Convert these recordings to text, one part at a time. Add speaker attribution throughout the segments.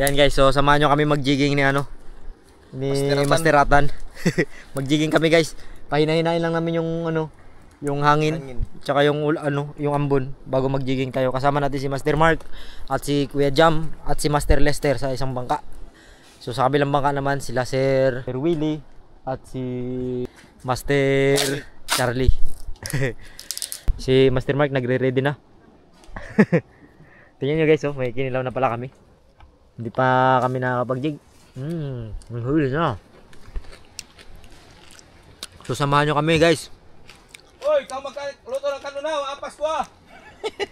Speaker 1: Yan guys, so samahan nyo kami mag-jigging ni ano, ni Master Ratan. Mag-jigging kami guys. Pahina-hinain lang namin yung ano, yung hangin. Tsaka yung ano, yung ambon bago mag-jigging tayo. Kasama natin si Master Mark at si Kuya Jam at si Master Lester sa isang bangka. So sa kabilang bangka naman sila Sir Willie at si Master Charlie. Si Master Mark nagre-ready na. Tingnan nyo guys, oh, may kinilaw na pala kami. Hindi pa kami nakakapag-jig. Ang huli na. So samahan nyo kami guys.
Speaker 2: Uy, ikaw magluto ng kanunaw, apas ko ah.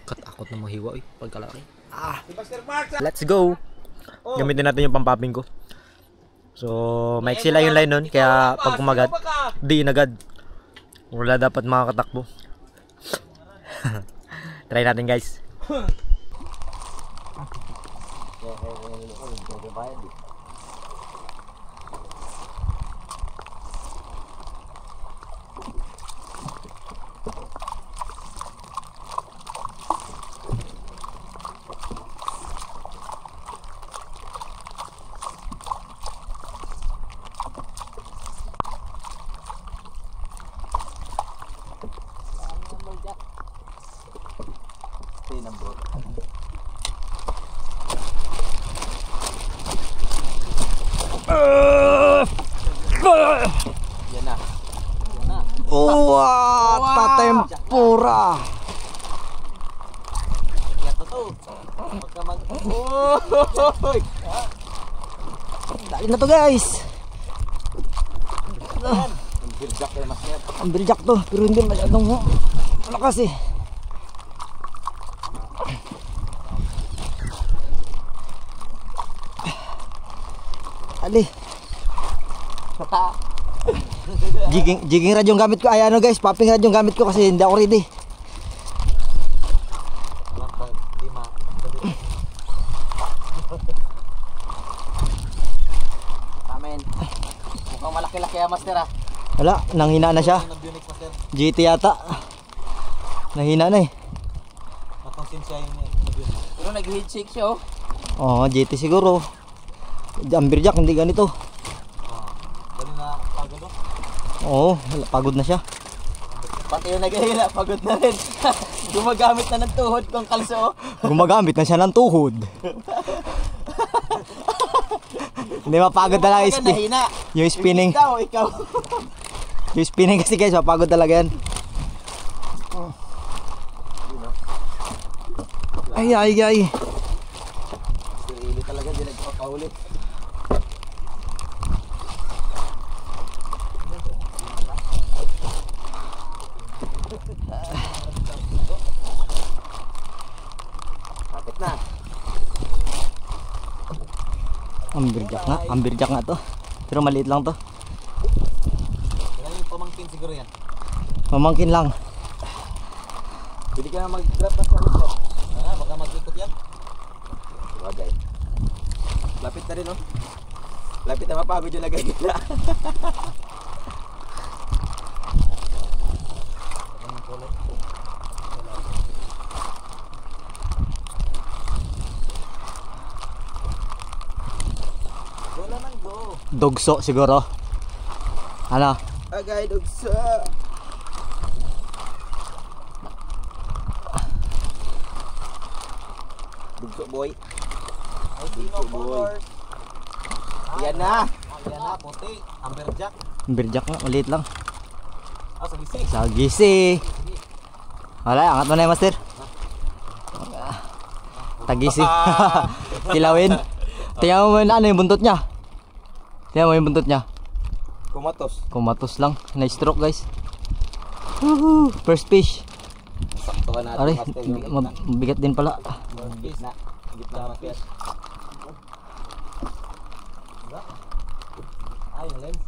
Speaker 1: Katakot na mahiwa eh, pagkalaki.
Speaker 2: Si Master Mark.
Speaker 1: Let's go. Gamitin natin yung pampaping ko. So maiksi lang yung line nun, kaya pag kumagat, di inagad. Wala dapat makakatakbo. Try natin guys.
Speaker 2: Yan na.
Speaker 1: Tatempura.
Speaker 2: Ito to. Pagka Uy!
Speaker 1: Dali na to guys.
Speaker 2: Ang birjak kay Master.
Speaker 1: Ang biljak to, pero hindi masyadong malakas eh. Ali. Jigging rad yung gamit ko. Ay ano guys, popping rad yung gamit ko kasi hindi ako ready.
Speaker 2: Amen. Mukhang malaki-laki ya Master ah.
Speaker 1: Wala, nanghina na siya. GT yata. Nanghina na eh.
Speaker 2: Napansin siya yung pero nag-head shake siya oh.
Speaker 1: Oo, GT siguro. Ambirjack hindi ganito.
Speaker 2: Dali na pagod oh.
Speaker 1: Oo, pagod na siya.
Speaker 2: Pati yung nag-hila, pagod na rin. Gumagamit na ng tuhod kong kalso.
Speaker 1: Gumagamit na siya ng tuhod. Hindi mapagod talaga yung spinning.
Speaker 2: Ikaw.
Speaker 1: Yung spinning kasi guys, mapagod talaga yan. Ay.
Speaker 2: Sirili talaga, di nagpapahuli. Kapit na.
Speaker 1: Ambirjack nga to. Pero maliit lang to.
Speaker 2: Kaya yung pamangkin siguro yan.
Speaker 1: Mamangkin lang.
Speaker 2: Pwede ka na mag-grab na sa baka mag-ikot yan. Bagay. Lapit na rin oh. Lapit na mapagod yung lagay nila. Wala nang go.
Speaker 1: Dogso siguro. Ano?
Speaker 2: Agay dugso. Dugso boy. Ay dino colors. Yan na. Yan na puti. Amberjack.
Speaker 1: Ambirjack nga, maliit lang.
Speaker 2: Ah sa gisi.
Speaker 1: Sagisi. Wala, angat mo na yung Master. Tagisi. Tilawin. Tingnan mo na ano yung buntot niya. Tingnan mo yung buntot niya.
Speaker 2: Kumatos.
Speaker 1: Kumatos lang. Na-stroke guys. Woohoo! First fish.
Speaker 2: Sakto ka natin.
Speaker 1: Aray,
Speaker 2: Master, yung
Speaker 1: mabigat din pala.
Speaker 2: gitna. Gitna na fish. Ay, yung lens.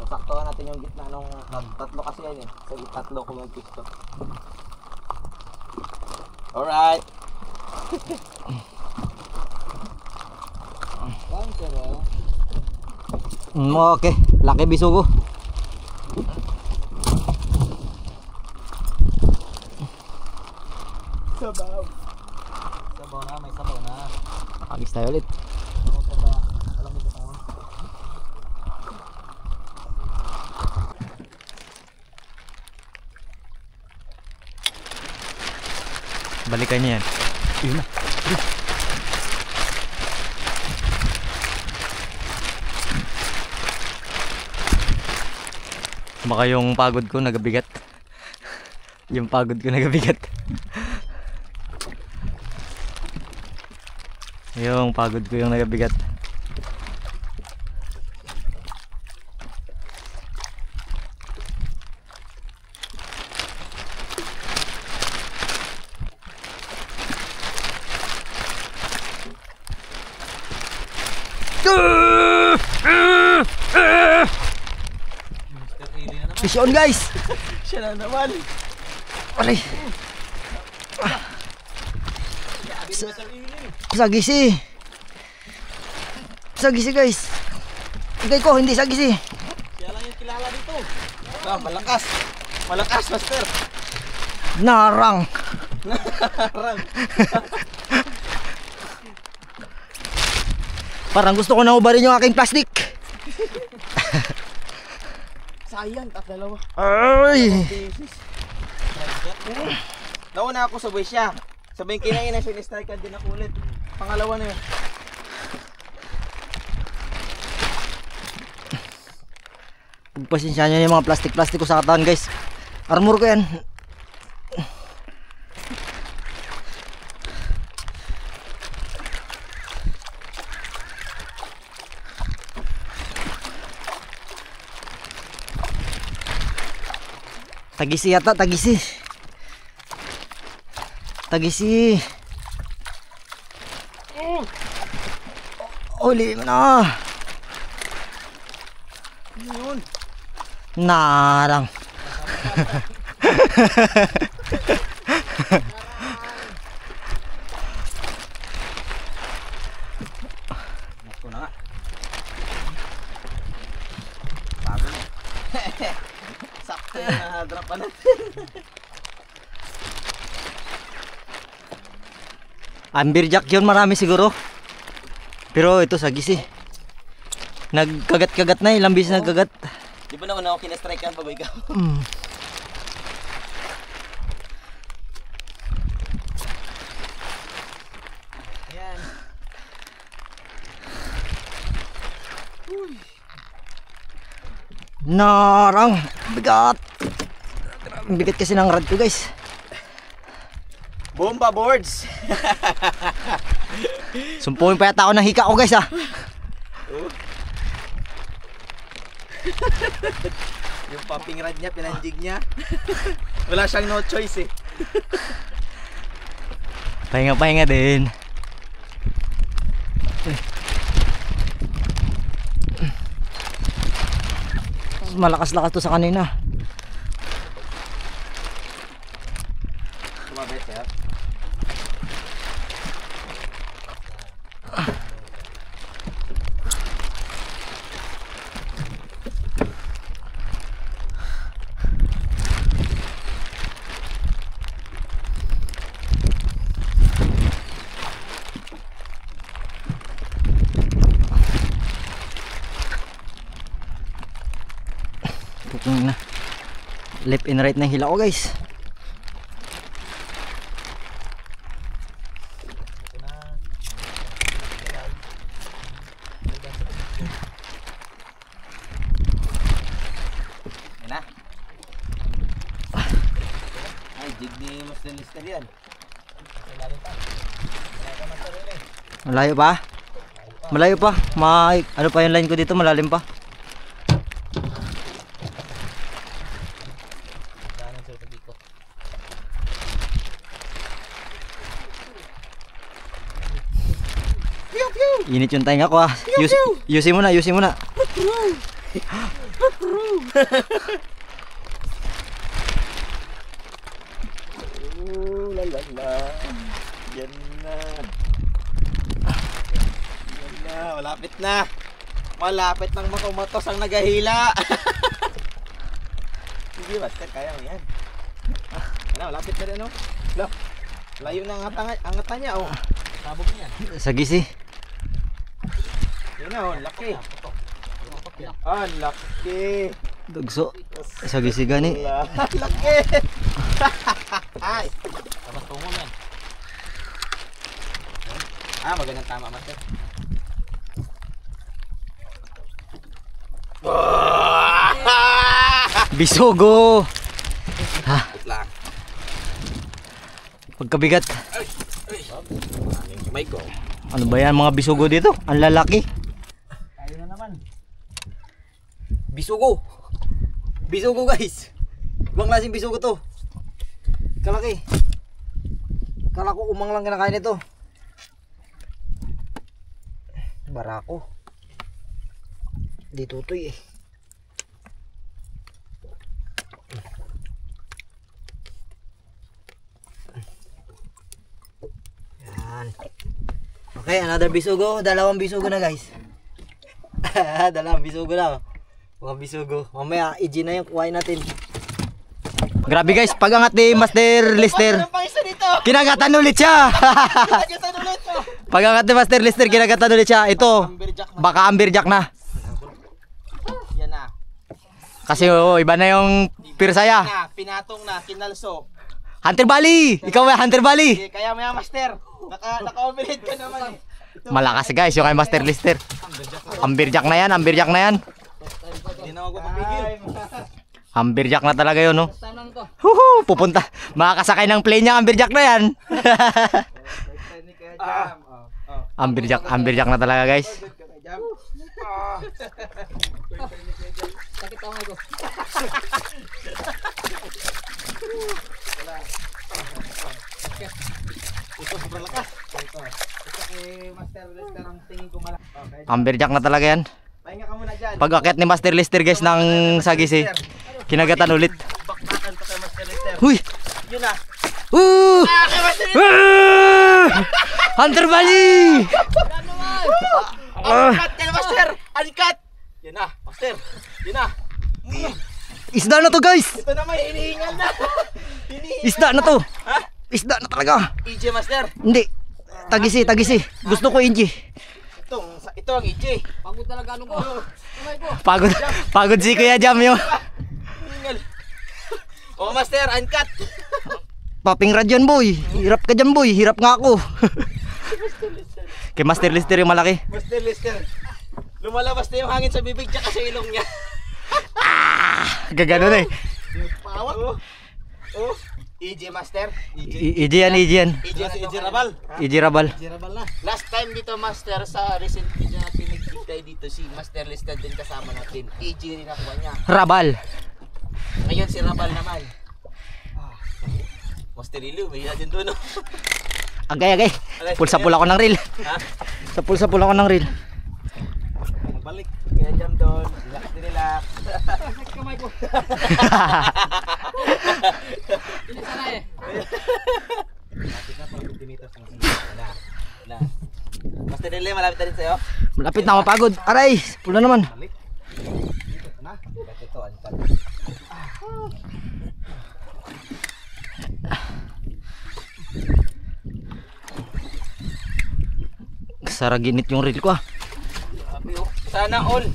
Speaker 2: Sakto ka natin yung gitna nung tatlo kasi yan eh. Sa tatlo ko mag-fish to. Alright.
Speaker 1: Okay, laki bisugo.
Speaker 2: Sabaw. Sabaw na, may sabaw na.
Speaker 1: Nakagis tayo ulit. Balikan niya yan. Yun na. Baka yung pagod ko nagabigat. Yung pagod ko nagabigat. Yung pagod ko yung nagabigat. Fish on guys.
Speaker 2: Siya na naman.
Speaker 1: Aray. Sagisi. Sagisi guys. Igay ko hindi sagisi.
Speaker 2: Siya lang yung kilala dito. Ah, malakas. Malakas, master.
Speaker 1: Narang.
Speaker 2: Narang.
Speaker 1: Parang gusto ko na ubarin yung aking plastic.
Speaker 2: Sayang, dalawa.
Speaker 1: Ay.
Speaker 2: Nauna ako sabay siya. Sabay kinain na siya, ni-strike din ako ulit. Pangalawa na yun.
Speaker 1: Pagpasensya nyo yung mga plastic ko sa katawan guys. Armor ko yan. Tagisi yata, tagisi. Tagisi. Uli mo na.
Speaker 2: Yun.
Speaker 1: Narang.
Speaker 2: Naku na nga. Bago na. Sakto na drop pa natin.
Speaker 1: Amberjack yun, marami siguro. Pero ito sagisi. Nagkagat-kagat na, ilang beses nagkagat.
Speaker 2: Di ba naman ako kina-strikean pa ba ikaw? Ayan.
Speaker 1: Narang. Bigat. Bigat kasi ng rod ko guys.
Speaker 2: Bomba boards.
Speaker 1: Sumpuin pa yata ako ng hika ko guys ah.
Speaker 2: Yung pumping rod niya, pinandig niya. Wala siyang no choice eh.
Speaker 1: Pahinga din. Malakas-lakas to sa kanina.
Speaker 2: Sumabay siya.
Speaker 1: Puking na. Left and right na hila ko guys.
Speaker 2: Yan na. Ay, jig ni Master Lister yan.
Speaker 1: Malayo pa? Malayo pa. Ano pa yung line ko dito, malalim pa. Init yung tainga ko ah. Yusin mo na, yusin mo na.
Speaker 2: Lalala. Yan na. Yan na, malapit na. Malapit nang makumatos ang nagahila. Sige, Master, kaya mo yan. Ano, malapit na rin, no? Layo na ang angatan niya, oh. Sabog niya.
Speaker 1: Sagisi.
Speaker 2: Yun na, oh, laki. Ah, laki.
Speaker 1: Dugso. Sagisi gani.
Speaker 2: Laki. Ay. Tapos tungo yan. Magandang tama, master.
Speaker 1: Bisugo.
Speaker 2: Wait lang.
Speaker 1: Pagkabigat.
Speaker 2: May ko.
Speaker 1: Ano ba yan mga bisugo dito? Ang lalaki.
Speaker 2: Tayo na naman. Bisugo. Bisugo guys. Ibang klaseng bisugo to. Kalaki. Kala ko umang lang kinakain ito. Barako. Di tutoy eh. Yan. Okay, another bisugo. Dalawang bisugo na guys. Dalawang bisugo na. Mga bisugo. Mamaya, i-G na yung kuhain natin.
Speaker 1: Grabe guys, pagangat ni Master Lister. Kinagatan ulit siya. Pagangat ni Master Lister, kinagatan ulit siya. Ito, baka amberjack na.
Speaker 2: Yan na.
Speaker 1: Kasi iba na yung pirsaya.
Speaker 2: Pinatong na, kinalso.
Speaker 1: Hunter Bali! Ikaw ba Hunter Bali?
Speaker 2: Kaya maya master, naka-overhead ka naman eh.
Speaker 1: Malakas guys yung kay Master Lister. Amberjack na yan, amberjack na yan.
Speaker 2: Hindi na ako papigil.
Speaker 1: Amberjack na talaga yun, no? Huhu, pupunta. Makakasakay ng plane niya, amberjack na yan. Amberjack na talaga guys.
Speaker 2: Sakit ako ko. Ito sobrang lakas. Ito kay Master Lister ang tingin ko malaki. Okay.
Speaker 1: Amberjack na talaga yan.
Speaker 2: Pahinga ka muna dyan.
Speaker 1: Pag-akit ni Master Lister guys ng sagisi, kinagatan ulit.
Speaker 2: Bakbakan to kay Master Lister.
Speaker 1: Huy!
Speaker 2: Yun na.
Speaker 1: Kay
Speaker 2: Master Lister!
Speaker 1: Hunter Bali!
Speaker 2: Uncut kay Master! Uncut! Yun na, Master. Yun na.
Speaker 1: Isda na to guys!
Speaker 2: Ito naman, hinihingal na.
Speaker 1: Isda na to!
Speaker 2: Ha?
Speaker 1: Isda na talaga!
Speaker 2: EJ Master.
Speaker 1: Hindi! Tagisi. Gusto ko Inji.
Speaker 2: Ito ang EJ. Pagod talaga ano ko.
Speaker 1: Pagod si Kuya Jam yung
Speaker 2: Hingal. Oh Master, uncut.
Speaker 1: Paping radyan boy. Hirap ka dyan boy. Hirap nga ako. Kay Master Lister yung malaki.
Speaker 2: Master Lister. Lumalabas na yung hangin sa bibig tsaka sa ilong niya.
Speaker 1: Gagano na eh.
Speaker 2: Pawak. Oh. EJ Master.
Speaker 1: EJ yan.
Speaker 2: EJ Rabal.
Speaker 1: EJ Rabal.
Speaker 2: Na. Last time dito Master sa recent video na pinag-tayo dito si Master Lister din kasama natin. EJ rin nakuha niya.
Speaker 1: Rabal.
Speaker 2: Ngayon si Rabal naman. Master Ilu, may din doon no.
Speaker 1: Agay. Pulsa-pula ko ng reel.
Speaker 2: Ha?
Speaker 1: Sa pulsa-pula ko ng reel.
Speaker 2: Magbalik. Kaya jam doon. Relax. Kamay ko. Ini sana eh. Malapit na pang 50 meters ng sila. Wala. Master Dele, malapit na rin sa'yo.
Speaker 1: Malapit na mapagod. Aray, pula naman.
Speaker 2: Balik. Dito na. Ito, anpan.
Speaker 1: Saraginit yung reel ko ah.
Speaker 2: Sana all.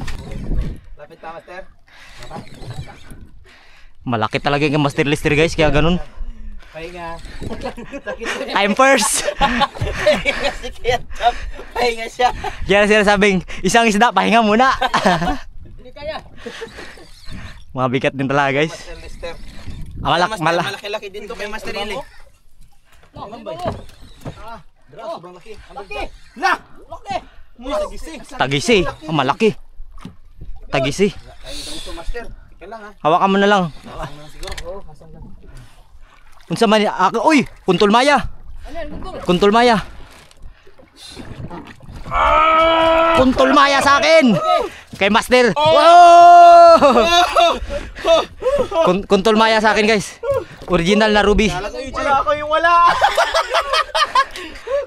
Speaker 2: Lapit na Master.
Speaker 1: Malaki talaga yung Master Lister guys, kaya ganun.
Speaker 2: Pahinga.
Speaker 1: I'm first.
Speaker 2: Pahinga si Kuya Jam. Pahinga siya.
Speaker 1: Kaya sila sabing, isang isda, pahinga muna.
Speaker 2: Hindi kaya.
Speaker 1: Mga bigat din talaga guys.
Speaker 2: Master Lister.
Speaker 1: Malaki-laki
Speaker 2: din to kay Master Ili. Sobrang laki. Laki! La! Laki!
Speaker 1: Tagisi. Malaki. Tagisi.
Speaker 2: Ay, ito Master. Ika lang ha.
Speaker 1: Hawakan mo na lang.
Speaker 2: Siguro. Hasang lang.
Speaker 1: Unsa man uy, Kuntol Maya. Kuntol Maya. Kuntol Maya sa akin. Kay Master. Wow! Kuntol Maya sa akin guys. Original na ruby.
Speaker 2: Wala ako yung wala.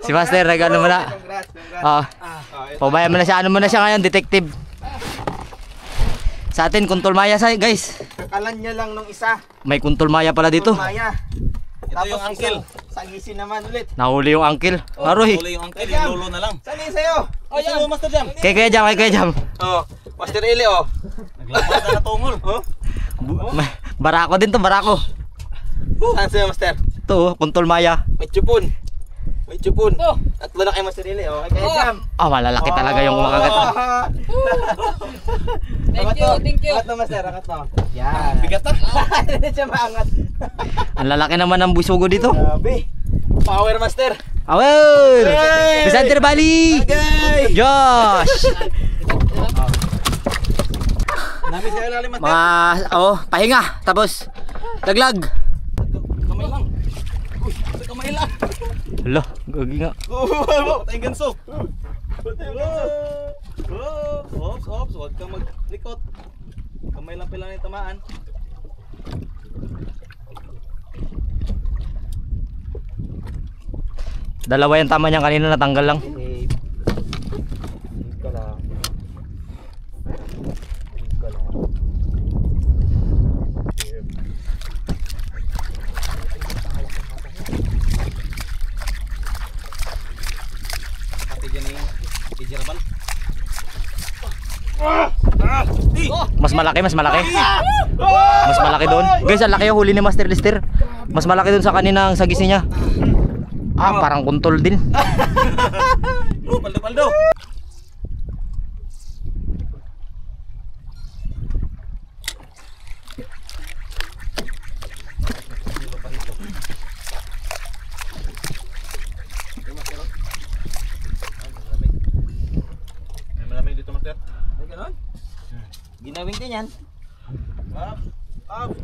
Speaker 1: Si Master nag-ano mo na. Pabayan mo na siya. Ano mo na siya ngayon, detective. Sa atin, Kuntol Maya guys.
Speaker 2: Kakalan niya lang nung isa.
Speaker 1: May Kuntol Maya pala dito.
Speaker 2: Maya. Ito yung uncle. Sangisin naman ulit.
Speaker 1: Nahuli yung uncle. Aroy.
Speaker 2: Nahuli yung uncle, yung lolo na lang. Saan yun sa'yo? Sa'yo, Master Jam.
Speaker 1: Kay Kuya Jam.
Speaker 2: Oh, Master Ili oh. Naglabas na tungol. Oh.
Speaker 1: Barako din to, barako.
Speaker 2: Saan sa'yo, Master?
Speaker 1: Ito, Kuntol Maya.
Speaker 2: May chupon. May chupon. Tatlo na kayo Master Eli. Okay kaya Jam.
Speaker 1: Malalaki talaga yung makagat.
Speaker 3: Thank you.
Speaker 2: Angat na Master, angat na. Yan. Bigat na. Hindi siya maangat.
Speaker 1: Ang lalaki naman ng busugo dito.
Speaker 2: Grabe. Power Master.
Speaker 1: Awel! Vicente Bali!
Speaker 2: Okay.
Speaker 1: Josh!
Speaker 2: Namin sa ilalim Master.
Speaker 1: Pahinga. Tapos, laglag.
Speaker 2: Kamay lang. Uy, kamay lang.
Speaker 1: Hala, gagi nga.
Speaker 2: Patayang ganso. Patayang ganso. Ops. Huwag kang maglikot. Kamay lang pala yung tamaan.
Speaker 1: Dalawa yung tama niyan kanina, natanggal lang.
Speaker 2: Save ka lang. Pati dyan yung tijeraban.
Speaker 1: Mas malaki. Mas malaki doon. Guys, ang laki yung huli ni Master Lister. Mas malaki doon sa kaninang sagisi niya. Parang kuntol din.
Speaker 2: Paldo. May malamig dito Master. Ay ganon?
Speaker 1: Ginawin din yan.
Speaker 2: Up.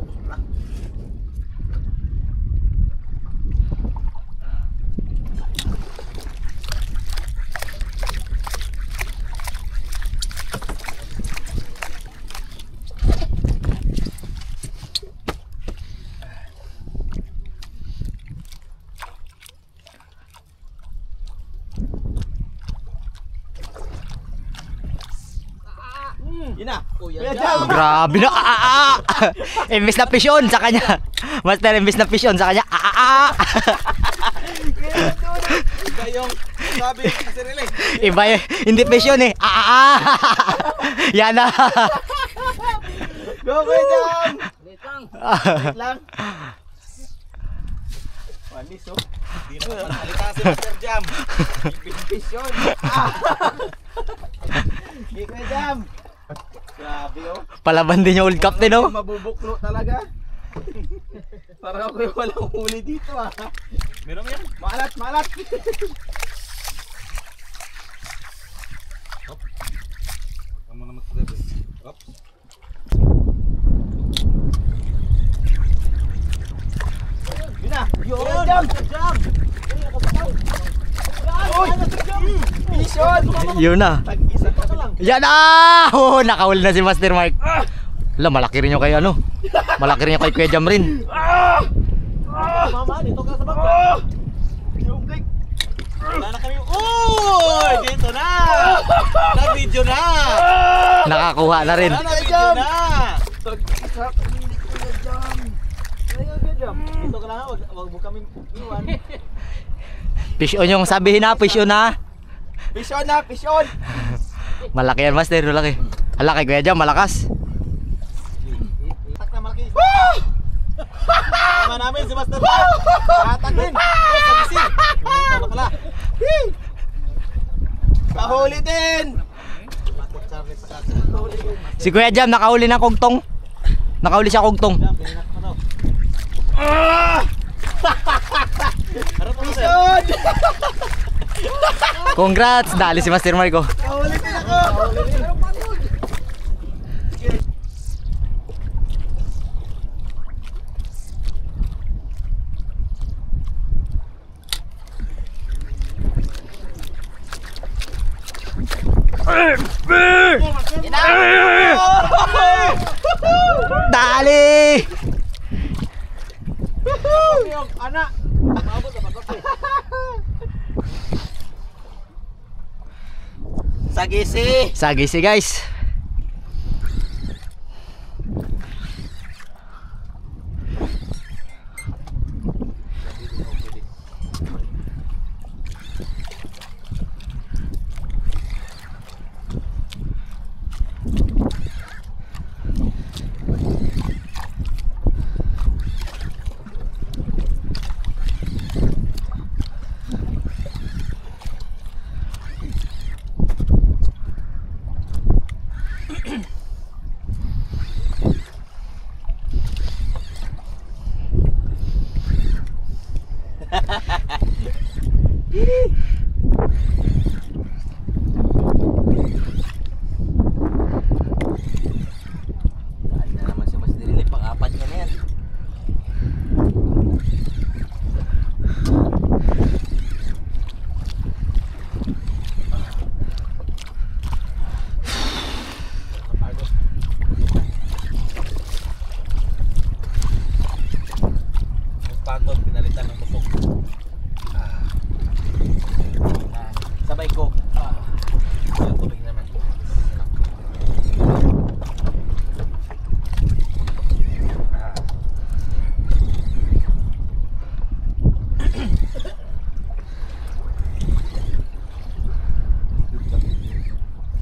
Speaker 2: Yun na. Kuya Jam.
Speaker 1: Grabe na. Imbis na pisyon sa kanya. Master, imbis na pisyon sa kanya.
Speaker 2: Iba yung sabi kasi rin eh.
Speaker 1: Iba yun. Hindi pisyon eh. Yan na.
Speaker 2: Go Kuya Jam.
Speaker 3: Wait lang.
Speaker 2: Wait lang. Panis oh. Hindi na magsalita si Master Jam. Pisyon. Hindi Kuya Jam. Grabe oh.
Speaker 1: Palaban din yung old captain oh.
Speaker 2: Mabubuklo talaga. Parang ako yung walang huli dito ah. Meron yan. Maalat. Hop. Huwag mo na mag-trip. Hop. Yun na. Yun. Jam. Uy. Mission.
Speaker 1: Yun na.
Speaker 2: Tag-isa ka lang.
Speaker 1: Yan na. Nakahuli na si Master Mark. Hala, malaki rin yung kay ano. Malaki rin yung kay Kuya Jam rin.
Speaker 2: Mama, dito ka sa baba. Yung break. Wala na kami. Uy! Dito na! Na-video na!
Speaker 1: Nakakuha na rin.
Speaker 2: Na-video na! Tag-isa kamili ko na Jam. Dito ka na, wag mo kaming iwan.
Speaker 1: Pisyon yung sabihin na, pisyon na.
Speaker 2: Pisyon!
Speaker 1: Malaki yan Master, malaki. Hala, kay Kuya Jam, malakas.
Speaker 2: Tak na malaki. Tama namin si Master Jam. Hatak din. Sagisi. Tama pala. Kahuli din.
Speaker 1: Si Kuya Jam, nakahuli ng kugtong. Nakahuli siya kugtong.
Speaker 2: Pisyon!
Speaker 1: Congrats, dali si Master Marco.
Speaker 2: Kahuli din ako.
Speaker 1: Dali!
Speaker 2: Anak. Sagisi.
Speaker 1: Sagisi guys.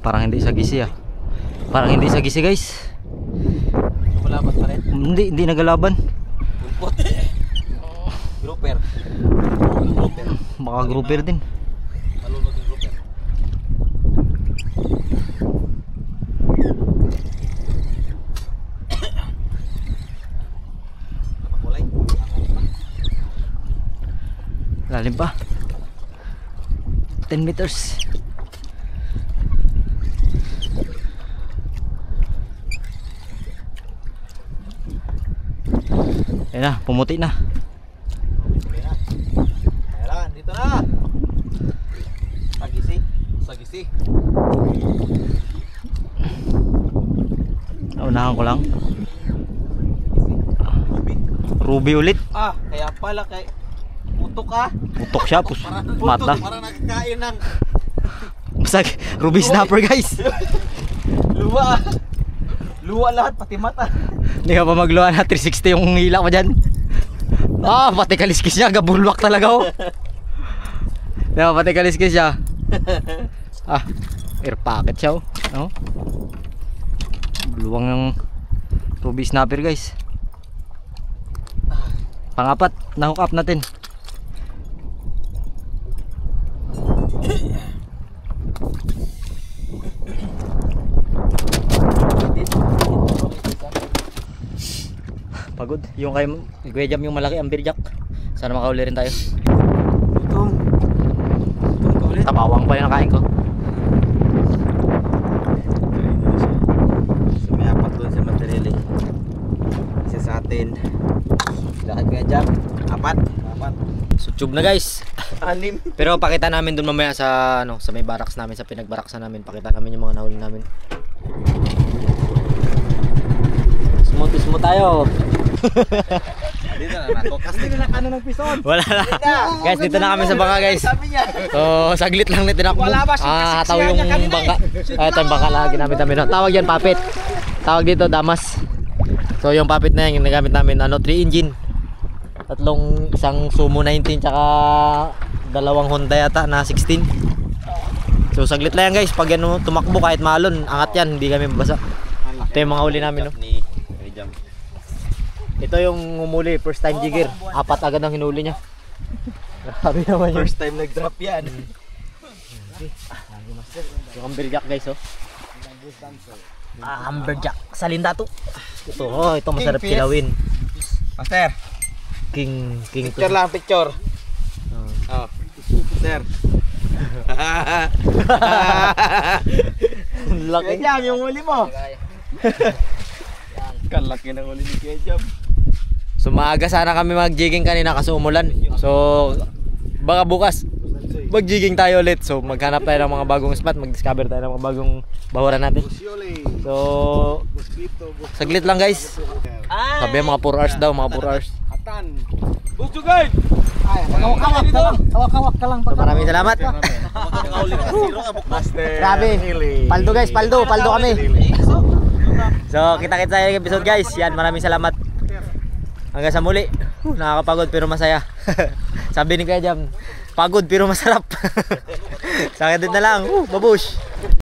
Speaker 1: Parang hindi sagisi ah. Parang hindi sagisi guys.
Speaker 2: Malabat pa rin.
Speaker 1: Hindi nagalaban.
Speaker 2: Pulpot. Grouper. Grouper.
Speaker 1: Baka grouper din.
Speaker 2: Malulog yung grouper. Nakakulay.
Speaker 1: Lalim pa. 10 meters. Ayan na, pumuti na.
Speaker 2: Ayan, dito na. Sagisi. Sagisi.
Speaker 1: Unahan ko lang.
Speaker 2: Ruby.
Speaker 1: Ruby ulit.
Speaker 2: Ah, kaya pala kay putok ah.
Speaker 1: Putok siya, mata.
Speaker 2: Para nakakain ng
Speaker 1: Basag, Ruby snapper guys.
Speaker 2: luwa. Luwa lahat, pati mata.
Speaker 1: Hindi ka pa magluwa na 360 yung hila ko dyan. Ah, pati kaliskis niya, gabulwak talaga oh. Di ba, pati kaliskis siya. Ah, air pocket siya oh. Oh. Luwang ng Ruby snapper guys. Pangapat, na-hook up natin. Pagod. Yung kay Kuya Jam yung malaki amberjack. Sana makauli rin tayo.
Speaker 2: Gutom. Gutom ka ulit.
Speaker 1: Tabawang pa yung nakain ko.
Speaker 2: So may apat doon sa material eh. Isa sa atin. Sila kay Kuya Jam. Apat.
Speaker 1: So tube na guys.
Speaker 2: 6.
Speaker 1: Pero pakita namin doon mamaya sa ano, sa may barracks namin, sa pinagbaraksan namin. Pakita namin yung mga nahuli namin. Smooth tayo.
Speaker 2: Dito na nakokas. Dito na kano ng pison.
Speaker 1: Wala na. Guys, dito na kami sa bangka guys.
Speaker 2: Sabi niya.
Speaker 1: So, saglit lang nito na
Speaker 2: Wala ba siya
Speaker 1: hataw yung bangka. Ah, ito yung bangka na ginamit namin. Tawag yan, papit. Tawag dito, damas. So, yung papit na yan, yung nagamit namin, 3 engine. Isang Sumo 19, tsaka 2 Honda yata na 16. So, saglit lang yan guys. Pag yan tumakbo kahit maalon, angat yan, hindi kami mabasa. Ito yung mga uli namin, no? Ito yung umuli, first time jigger. 4 agad ang hinuli niya. Grabe naman yun.
Speaker 2: First time nag-drop yan.
Speaker 1: Yung amberjack guys oh. Amberjack. Salinda to. Ito oh, ito masarap
Speaker 2: King fish.
Speaker 1: kilawin.
Speaker 2: Master,
Speaker 1: King
Speaker 2: picture lang, picture. Oh. Sir.
Speaker 1: Laki.
Speaker 2: Kuya Jam, yung huli mo. Kalaki ng huli ni Kuya Jam.
Speaker 1: So maaga sana kami mag-jigging kanina kasi umulan. So baka bukas mag-jigging tayo ulit. So maghanap tayo ng mga bagong spot, mag-discover tayo ng mga bagong bahuran natin. So saglit lang guys. Sabi mga 4 hours daw, mga 4 hours.
Speaker 2: Atan. Gusto guys.
Speaker 3: Hawak-hawak ka lang. Hawak-hawak ka lang.
Speaker 1: So maraming salamat. Grabe. Paldo guys, paldo kami. So kita-kits tayo ng episode guys. Yan, maraming salamat. Hanggang sa muli. Nakakapagod pero masaya. Sabi ni Kuya Jam, pagod pero masarap. Sa akin din na lang. Babush.